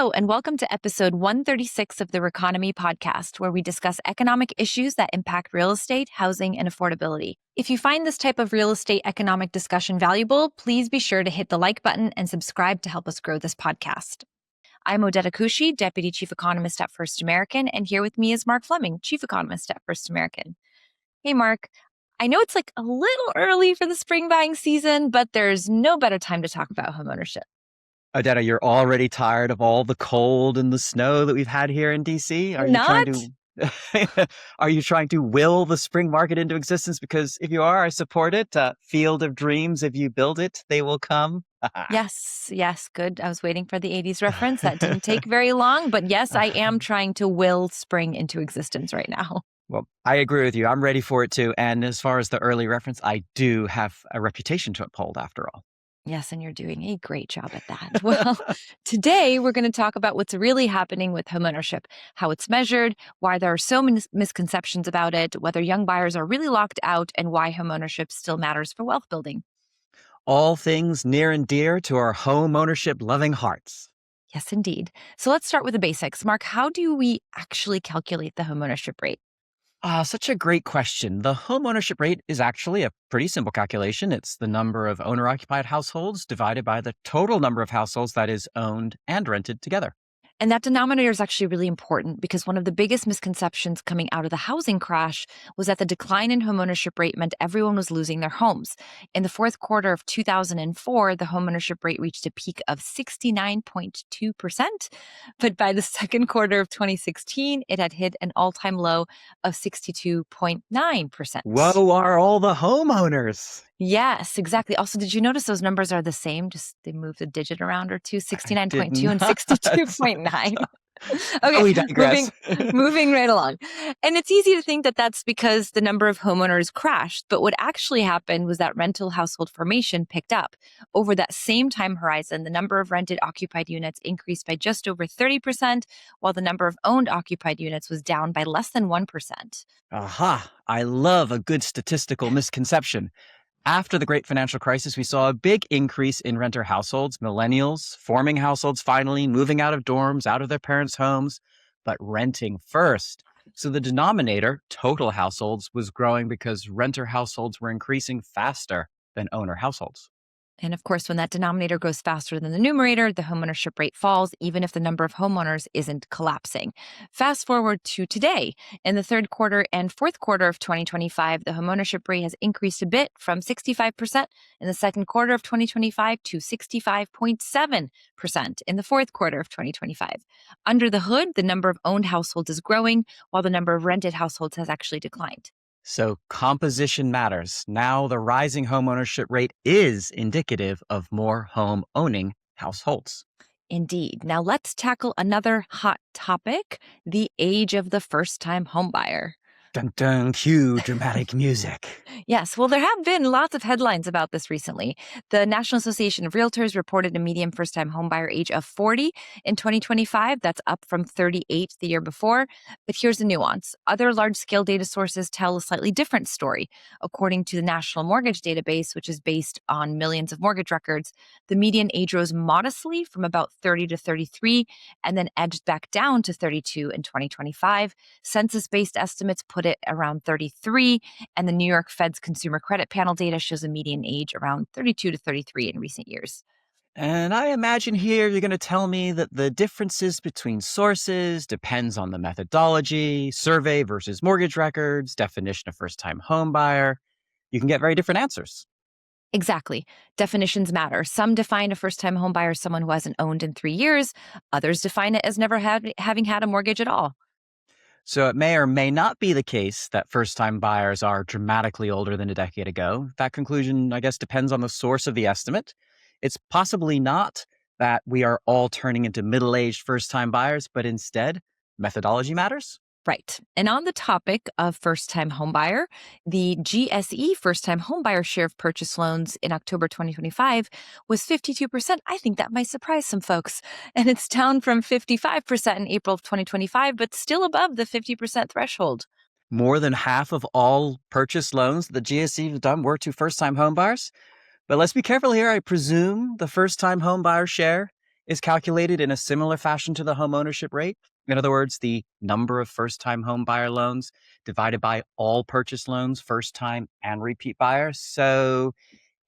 Hello, and welcome to episode 136 of the REconomy Podcast, where we discuss economic issues that impact real estate, housing, and affordability. If you find this type of real estate economic discussion valuable, please be sure to hit the like button and subscribe to help us grow this podcast. I'm Odeta Kushi, Deputy Chief Economist at First American, and here with me is Mark Fleming, Chief Economist at First American. Hey, Mark. I know it's a little early for the spring buying season, but there's no better time to talk about homeownership. Odeta, you're already tired of all the cold and the snow that we've had here in DC? Are you trying to will the spring market into existence? Because if you are, I support it. Field of dreams, if you build it, they will come. Yes, good. I was waiting for the 80s reference. That didn't take very long, but yes, I am trying to will spring into existence right now. Well, I agree with you. I'm ready for it too. And as far as the early reference, I do have a reputation to uphold after all. Yes, and you're doing a great job at that. Well, today we're going to talk about what's really happening with homeownership, how it's measured, why there are so many misconceptions about it, whether young buyers are really locked out, and why homeownership still matters for wealth building. All things near and dear to our homeownership loving hearts. Yes, indeed. So let's start with the basics. Mark, how do we actually calculate the homeownership rate? Such a great question. The homeownership rate is actually a pretty simple calculation. It's the number of owner-occupied households divided by the total number of households that is owned and rented together. And that denominator is actually really important because one of the biggest misconceptions coming out of the housing crash was that the decline in homeownership rate meant everyone was losing their homes. In the fourth quarter of 2004, the homeownership rate reached a peak of 69.2%. But by the second quarter of 2016, it had hit an all-time low of 62.9%. Whoa, are all the homeowners? Yes, exactly. Also, did you notice those numbers are the same? Just they moved a digit around or two, 69.2 and 62.9. Okay, We digress. moving right along. And it's easy to think that that's because the number of homeowners crashed. But what actually happened was that rental household formation picked up. Over that same time horizon, the number of rented occupied units increased by just over 30%, while the number of owned occupied units was down by less than 1%. Aha, I love a good statistical misconception. After the great financial crisis, we saw a big increase in renter households, millennials forming households finally, moving out of dorms, out of their parents' homes, but renting first. So the denominator, total households, was growing because renter households were increasing faster than owner households. And of course, when that denominator grows faster than the numerator, the homeownership rate falls, even if the number of homeowners isn't collapsing. Fast forward to today. In the third quarter and fourth quarter of 2025, the homeownership rate has increased a bit from 65% in the second quarter of 2025 to 65.7% in the fourth quarter of 2025. Under the hood, the number of owned households is growing, while the number of rented households has actually declined. So composition matters. Now the rising homeownership rate is indicative of more home owning households. Indeed. Now let's tackle another hot topic, the age of the first-time homebuyer. Dun dun, cue dramatic music. Yes, well, there have been lots of headlines about this recently. The National Association of Realtors reported a median first-time homebuyer age of 40 in 2025. That's up from 38 the year before. But here's the nuance. Other large-scale data sources tell a slightly different story. According to the National Mortgage Database, which is based on millions of mortgage records, the median age rose modestly from about 30 to 33 and then edged back down to 32 in 2025. Census-based estimates put it around 33, and the New York Fed's Consumer Credit Panel data shows a median age around 32 to 33 in recent years. And I imagine here you're going to tell me that the differences between sources depends on the methodology, survey versus mortgage records, definition of first-time home buyer. You can get very different answers. Exactly. Definitions matter. Some define a first-time home buyer as someone who hasn't owned in 3 years. Others define it as never having had a mortgage at all. So it may or may not be the case that first-time buyers are dramatically older than a decade ago. That conclusion, I guess, depends on the source of the estimate. It's possibly not that we are all turning into middle-aged first-time buyers, but instead, methodology matters. Right. And on the topic of first-time homebuyer, the GSE first-time homebuyer share of purchase loans in October 2025 was 52%. I think that might surprise some folks. And it's down from 55% in April of 2025, but still above the 50% threshold. More than half of all purchase loans the GSE have done were to first-time homebuyers. But let's be careful here. I presume the first-time homebuyer share is calculated in a similar fashion to the homeownership rate. In other words, the number of first-time home buyer loans divided by all purchase loans, first-time and repeat buyers. So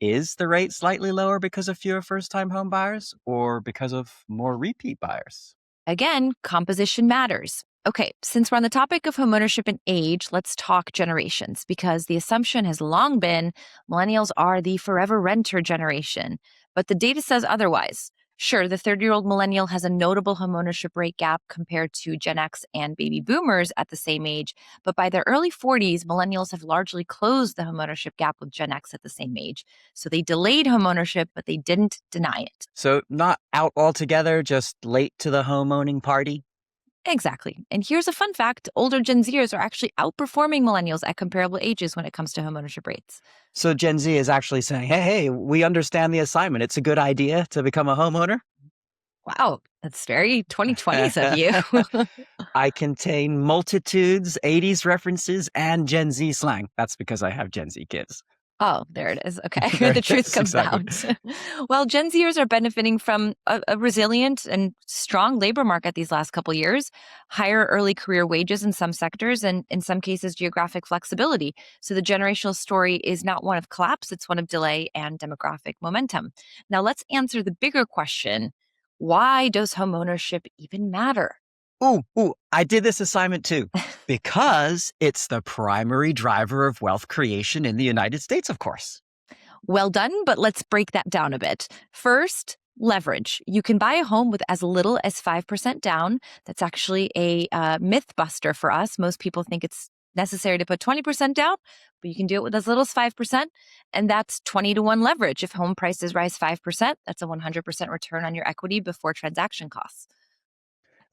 is the rate slightly lower because of fewer first-time home buyers or because of more repeat buyers? Again, composition matters. Okay, since we're on the topic of homeownership and age, let's talk generations because the assumption has long been millennials are the forever renter generation. But the data says otherwise. Sure, the 30-year-old millennial has a notable homeownership rate gap compared to Gen X and baby boomers at the same age. But by their early 40s, millennials have largely closed the homeownership gap with Gen X at the same age. So they delayed homeownership, but they didn't deny it. So not out altogether, just late to the home owning party? Exactly. And here's a fun fact: older Gen Zers are actually outperforming millennials at comparable ages when it comes to homeownership rates. So Gen Z is actually saying, hey, we understand the assignment. It's a good idea to become a homeowner. Wow, that's very 2020s of you. I contain multitudes, 80s references, and Gen Z slang. That's because I have Gen Z kids. Oh, there it is. Okay. There The it truth is, comes exactly. out. Well, Gen Zers are benefiting from a resilient and strong labor market these last couple years, higher early career wages in some sectors, and in some cases, geographic flexibility. So the generational story is not one of collapse, it's one of delay and demographic momentum. Now, let's answer the bigger question: why does homeownership even matter? Ooh, I did this assignment too. Because it's the primary driver of wealth creation in the United States, of course. Well done, but let's break that down a bit. First, leverage. You can buy a home with as little as 5% down. That's actually a myth buster for us. Most people think it's necessary to put 20% down, but you can do it with as little as 5%. And that's 20 to 1 leverage. If home prices rise 5%, that's a 100% return on your equity before transaction costs.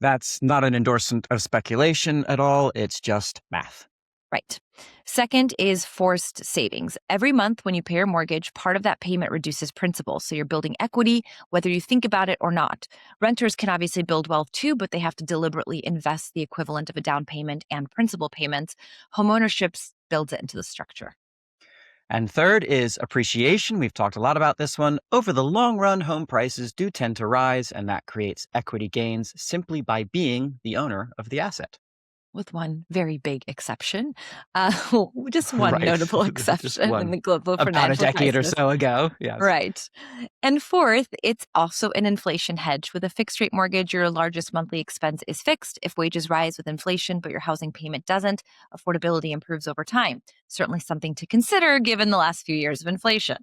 That's not an endorsement of speculation at all. It's just math. Right. Second is forced savings. Every month when you pay your mortgage, part of that payment reduces principal. So you're building equity, whether you think about it or not. Renters can obviously build wealth too, but they have to deliberately invest the equivalent of a down payment and principal payments. Homeownership builds it into the structure. And third is appreciation. We've talked a lot about this one. Over the long run, home prices do tend to rise, and that creates equity gains simply by being the owner of the asset. With one very big exception, uh, just one Right. notable Just exception in one. the global About a financial decade or crisis. so ago. Yes. Right. And fourth, it's also an inflation hedge. With a fixed rate mortgage, your largest monthly expense is fixed. If wages rise with inflation, but your housing payment doesn't, affordability improves over time. Certainly something to consider given the last few years of inflation.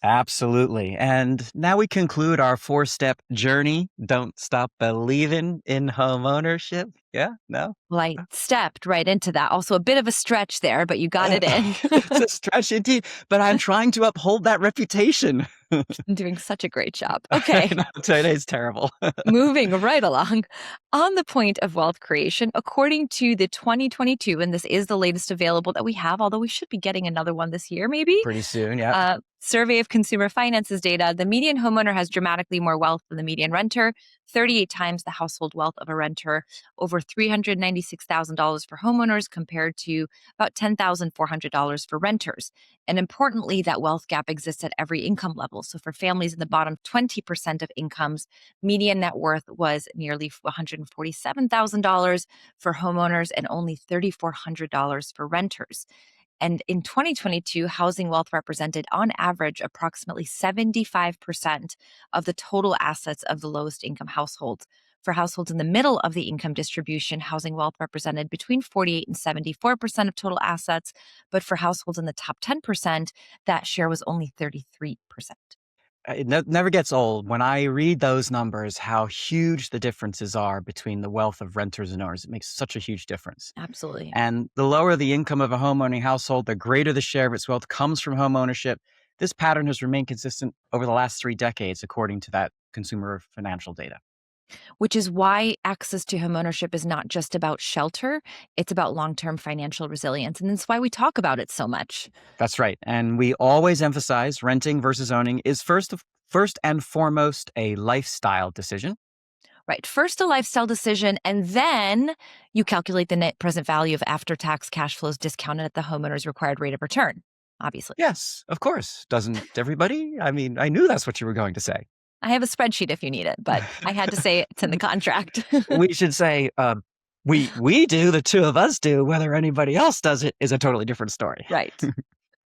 Absolutely. And now we conclude our 4-step journey. Don't stop believing in home ownership. Yeah? No? Well, I stepped right into that. Also, a bit of a stretch there, but you got it in. It's a stretch indeed, but I'm trying to uphold that reputation. I'm doing such a great job. I Okay. know, today's terrible. Moving right along. On the point of wealth creation, according to the 2022, and this is the latest available that we have, although we should be getting another one this year, maybe. Pretty soon, yeah. Survey of Consumer Finance's data, the median homeowner has dramatically more wealth than the median renter, 38 times the household wealth of a renter, over $396,000 for homeowners compared to about $10,400 for renters. And importantly, that wealth gap exists at every income level. So for families in the bottom 20% of incomes, median net worth was nearly $147,000 for homeowners and only $3,400 for renters. And in 2022, housing wealth represented on average approximately 75% of the total assets of the lowest income households. For households in the middle of the income distribution, housing wealth represented between 48 and 74% of total assets. But for households in the top 10%, that share was only 33%. It never gets old when I read those numbers, how huge the differences are between the wealth of renters and owners. It makes such a huge difference. Absolutely. And the lower the income of a homeowning household, the greater the share of its wealth comes from homeownership. This pattern has remained consistent over the last 3 decades, according to that consumer financial data. Which is why access to homeownership is not just about shelter, it's about long-term financial resilience. And that's why we talk about it so much. That's right. And we always emphasize renting versus owning is first and foremost a lifestyle decision. Right. First, a lifestyle decision, and then you calculate the net present value of after-tax cash flows discounted at the homeowner's required rate of return, obviously. Yes, of course. Doesn't everybody? I mean, I knew that's what you were going to say. I have a spreadsheet if you need it, but I had to say it's in the contract. We should say, we do, the two of us do. Whether anybody else does it is a totally different story. Right.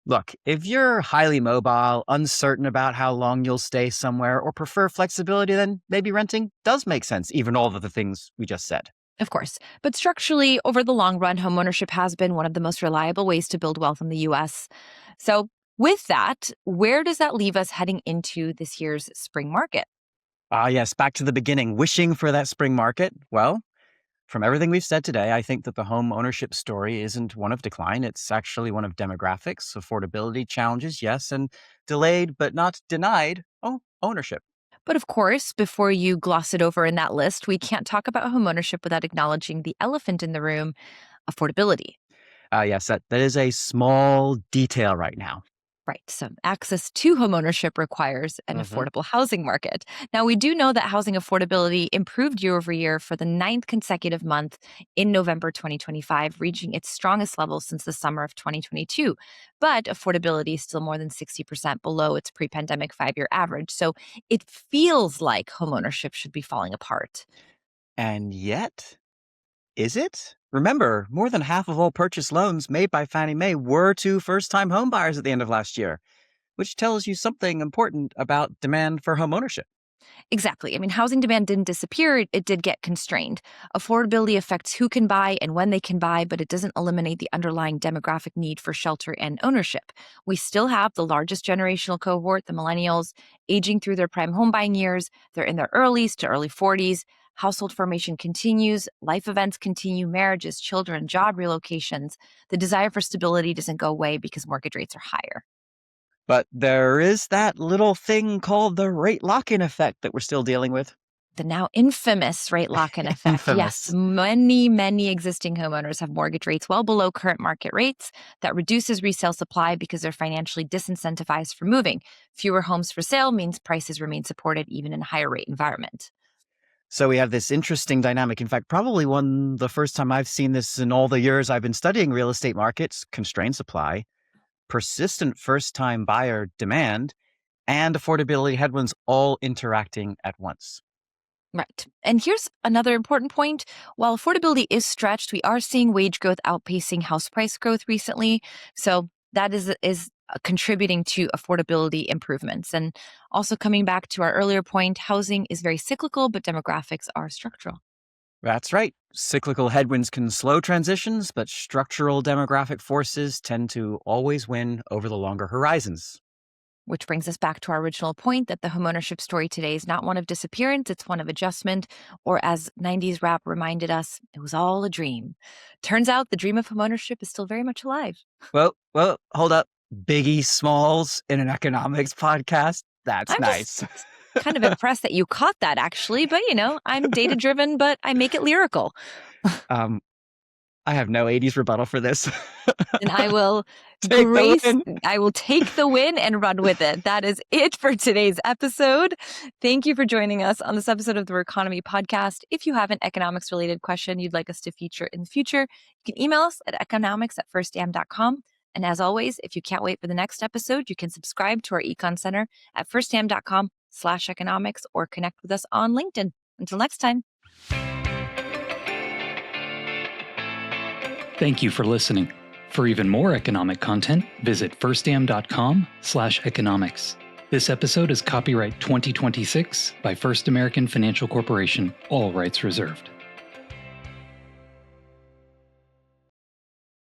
Look, if you're highly mobile, uncertain about how long you'll stay somewhere, or prefer flexibility, then maybe renting does make sense, even all of the things we just said. Of course. But structurally, over the long run, homeownership has been one of the most reliable ways to build wealth in the US. So, with that, where does that leave us heading into this year's spring market? Yes, back to the beginning, wishing for that spring market. Well, from everything we've said today, I think that the home ownership story isn't one of decline. It's actually one of demographics, affordability challenges, yes, and delayed but not denied ownership. But of course, before you gloss it over in that list, we can't talk about homeownership without acknowledging the elephant in the room, affordability. Yes, that is a small detail right now. Right. So access to homeownership requires an Mhm. affordable housing market. Now, we do know that housing affordability improved year over year for the ninth consecutive month in November 2025, reaching its strongest level since the summer of 2022. But affordability is still more than 60% below its pre pandemic 5 year average. So it feels like homeownership should be falling apart. And yet, is it? Remember, more than half of all purchase loans made by Fannie Mae were to first-time homebuyers at the end of last year, which tells you something important about demand for homeownership. Exactly. I mean, housing demand didn't disappear, it did get constrained. Affordability affects who can buy and when they can buy, but it doesn't eliminate the underlying demographic need for shelter and ownership. We still have the largest generational cohort, the millennials, aging through their prime home buying years. They're in their earlies to early 40s. Household formation continues, life events continue, marriages, children, job relocations. The desire for stability doesn't go away because mortgage rates are higher. But there is that little thing called the rate lock-in effect that we're still dealing with. The now infamous rate lock-in effect. Yes, Infamous. many existing homeowners have mortgage rates well below current market rates. That reduces resale supply because they're financially disincentivized for moving. Fewer homes for sale means prices remain supported even in a higher rate environment. So we have this interesting dynamic. In fact, probably the first time I've seen this in all the years I've been studying real estate markets, constrained supply, persistent first-time buyer demand, and affordability headwinds all interacting at once. Right. And here's another important point. While affordability is stretched, we are seeing wage growth outpacing house price growth recently. So that is contributing to affordability improvements. And also coming back to our earlier point, housing is very cyclical, but demographics are structural. That's right. Cyclical headwinds can slow transitions, but structural demographic forces tend to always win over the longer horizons. Which brings us back to our original point that the homeownership story today is not one of disappearance, it's one of adjustment. Or as 90s rap reminded us, it was all a dream. Turns out the dream of homeownership is still very much alive. Well, hold up. Biggie Smalls in an economics podcast. That's I'm just nice. kind of impressed that you caught that actually, but I'm data driven, but I make it lyrical. um, I have no 80s rebuttal for this. And I will Take the win. I will take the win and run with it. That is it for today's episode. Thank you for joining us on this episode of the REconomy Podcast. If you have an economics related question you'd like us to feature in the future, you can email us at economics@firstam.com. And as always, if you can't wait for the next episode, you can subscribe to our Econ Center at firstham.com/economics or connect with us on LinkedIn. Until next time. Thank you for listening. For even more economic content, visit firstham.com/economics. This episode is copyright 2026 by First American Financial Corporation, all rights reserved.